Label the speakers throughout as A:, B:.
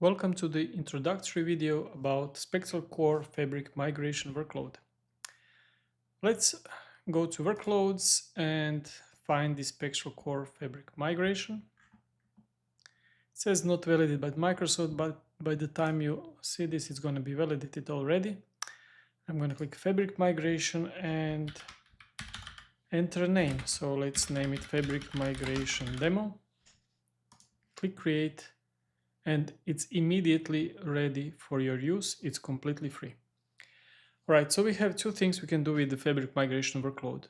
A: Welcome to the introductory video about Spectral Core Fabric Migration Workload. Let's go to Workloads and find the Spectral Core Fabric Migration. It says not validated by Microsoft, but by the time you see this, it's going to be validated already. I'm going to click Fabric Migration and enter a name. So let's name it Fabric Migration Demo. Click Create. And it's immediately ready for your use. It's completely free. All right, so we have two things we can do with the Fabric migration workload.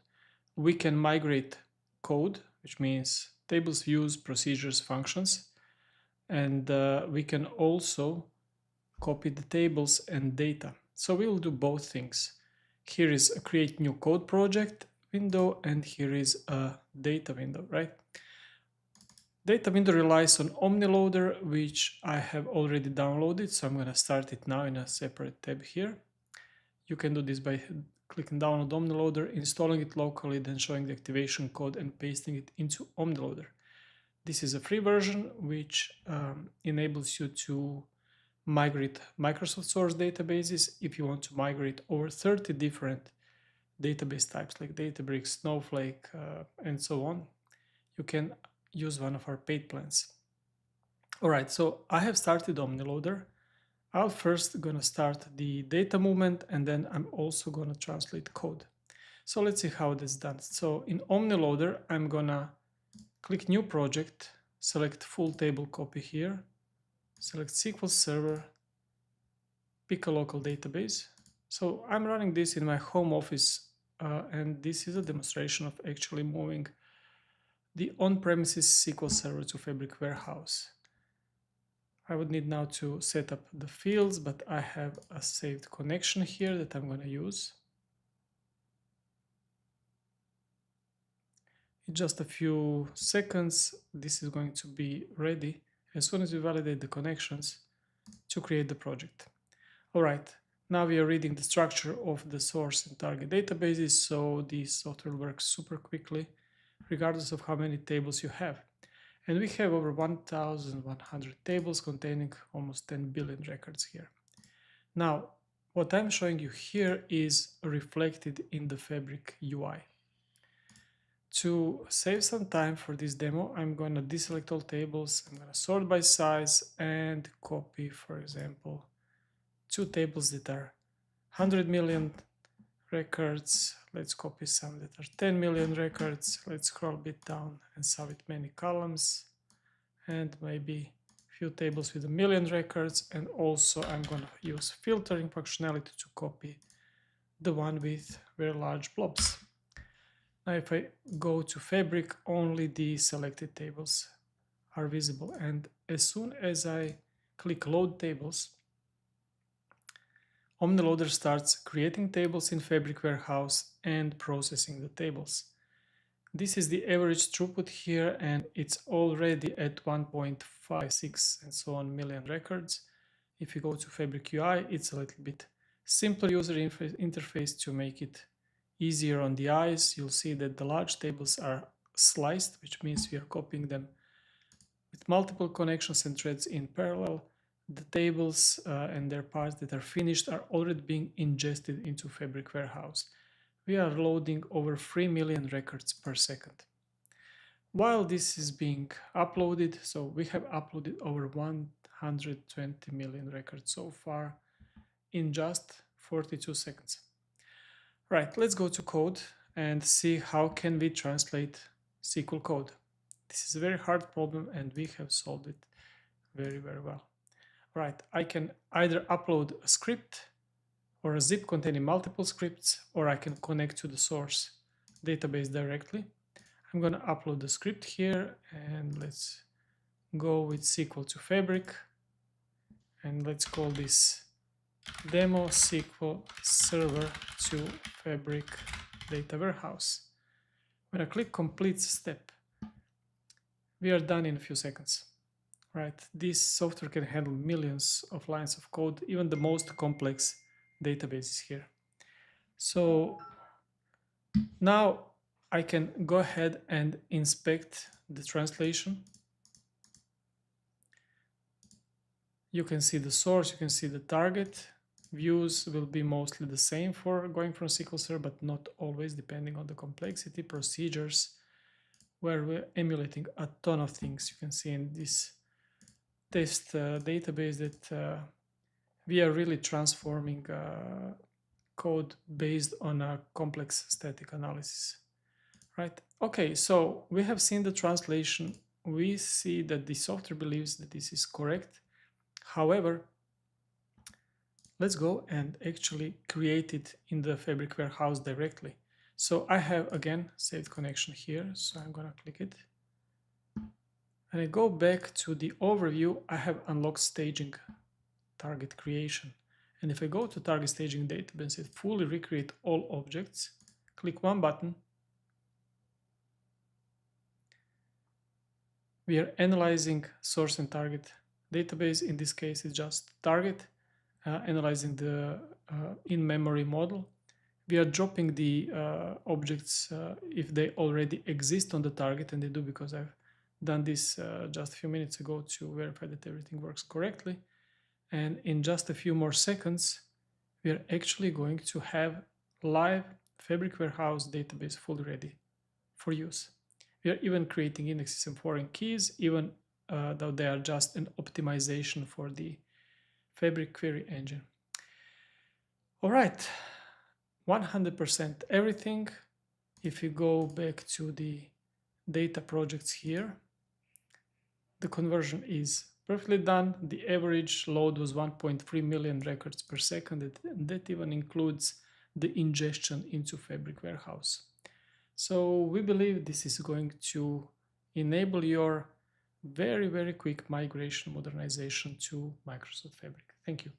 A: We can migrate code, which means tables, views, procedures, functions, and we can also copy the tables and data. So we will do both things. Here is a create new code project window, and here is a data window, right? Data window relies on Omni Loader, which I have already downloaded, so I'm going to start it now in a separate tab here. You can do this by clicking download Omni Loader, installing it locally, then showing the activation code and pasting it into Omni Loader. This is a free version which enables you to migrate Microsoft source databases. If you want to migrate over 30 different database types like Databricks, Snowflake, and so on, you can use one of our paid plans. All right, so I have started Omni Loader. I'll first gonna start the data movement, and then I'm also gonna translate code. So let's see how this is done. So in Omni Loader, I'm gonna click new project, select full table copy here, select SQL Server, pick a local database. So I'm running this in my home office, and this is a demonstration of actually moving the on-premises SQL Server to Fabric Warehouse. I would need now to set up the fields, but I have a saved connection here that I'm going to use. In just a few seconds, this is going to be ready as soon as we validate the connections to create the project. All right, now we are reading the structure of the source and target databases, so this software works super quickly, regardless of how many tables you have. And we have over 1,100 tables containing almost 10 billion records here. Now, what I'm showing you here is reflected in the Fabric UI. To save some time for this demo, I'm going to deselect all tables, I'm going to sort by size and copy, for example, two tables that are 100 million records. Let's copy some that are 10 million records. Let's scroll a bit down and submit many columns, and maybe a few tables with 1 million records. And also I'm going to use filtering functionality to copy the one with very large blobs. Now if I go to Fabric, only the selected tables are visible, and as soon as I click load tables, Omni Loader starts creating tables in Fabric Warehouse and processing the tables. This is the average throughput here, and it's already at 1.56 and so on million records. If you go to Fabric UI, it's a little bit simpler user interface to make it easier on the eyes. You'll see that the large tables are sliced, which means we are copying them with multiple connections and threads in parallel. The tables and their parts that are finished are already being ingested into Fabric Warehouse. We are loading over 3 million records per second. While this is being uploaded, so we have uploaded over 120 million records so far in just 42 seconds. Right, let's go to code and see how can we translate SQL code. This is a very hard problem, and we have solved it very, very well. Right, I can either upload a script or a zip containing multiple scripts, or I can connect to the source database directly. I'm going to upload the script here, and let's go with SQL to Fabric, and let's call this demo SQL Server to Fabric Data Warehouse. When I click complete step, we are done in a few seconds. Right, this software can handle millions of lines of code, even the most complex databases here. So now I can go ahead and inspect the translation. You can see the source, you can see the target. Views will be mostly the same for going from SQL Server, but not always, depending on the complexity. Procedures, where we're emulating a ton of things. You can see in this test database that we are really transforming code based on a complex static analysis, right? Okay, so we have seen the translation. We see that the software believes that this is correct. However, let's go and actually create it in the Fabric warehouse directly. So I have, again, saved connection here. So I'm gonna click it. And I go back to the overview. I have unlocked staging target creation. And if I go to target staging database, it fully recreate all objects. Click one button. We are analyzing source and target database. In this case, it's just target, analyzing the in-memory model. We are dropping the objects if they already exist on the target, and they do because I've done this just a few minutes ago to verify that everything works correctly. And in just a few more seconds, we are actually going to have live Fabric Warehouse database fully ready for use. We are even creating indexes and foreign keys, even though they are just an optimization for the Fabric query engine. All right, 100% everything. If you go back to the data projects here, the conversion is perfectly done. The average load was 1.3 million records per second. That even includes the ingestion into Fabric Warehouse. So we believe this is going to enable your very, very quick migration modernization to Microsoft Fabric. Thank you.